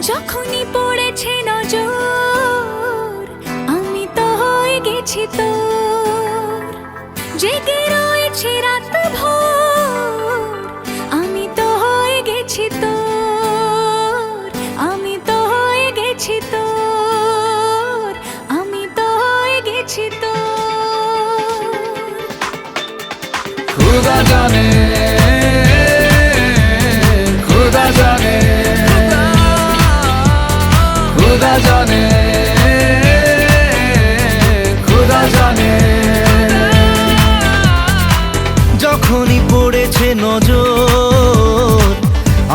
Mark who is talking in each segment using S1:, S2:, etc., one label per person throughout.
S1: যখনই পড়েছে নজর আমি তো হয়ে গেছি তোর, জেগে রয়েছে রাত ভোর আমি তো হয়ে গেছি তোর, আমি তো হয়ে গেছি তোর, আমি তো হয়ে গেছি তোর।
S2: खुदा जाने खुदा जाने खुदा जाने खुदा जाने
S3: যখনই পড়েছে নজর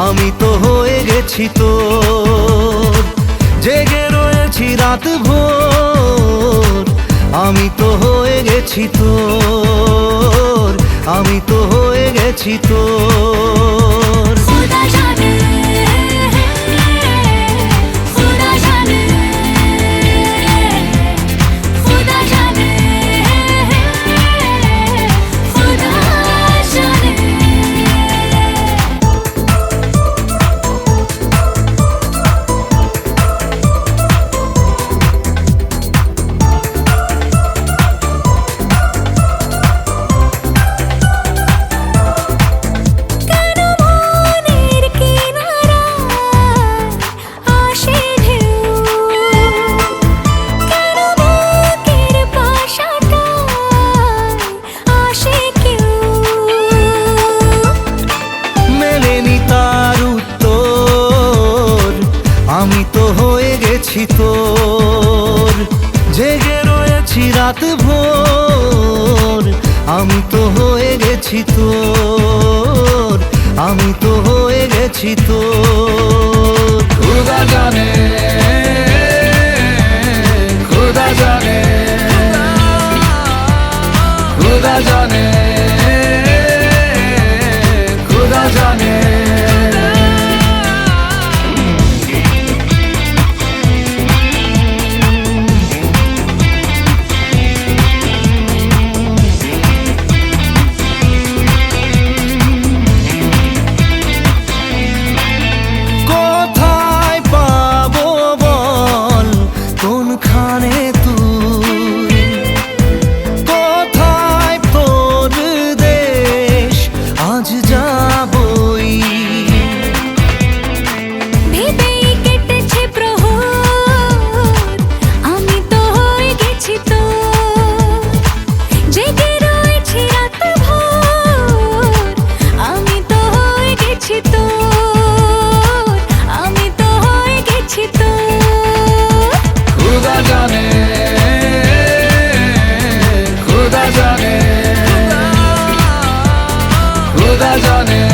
S3: আমি তো হয়ে গেছি তোর, জেগে রয়েছি রাত ভোর আমি তো হয়ে গেছি তোর, আমি তো হয়ে গেছি তোর।
S1: खुदा जाने खुदा जाने खुदा जाने खुदा जाने।
S3: আমি তো হয়ে গেছি তোর, জেগে রয়েছি রাত ভোর আমি তো হয়ে গেছি তোর, আমি তো হয়ে গেছি তোর।
S2: खुदा जाने खुदा जाने खुदा जाने खुदा जाने खुदा जाने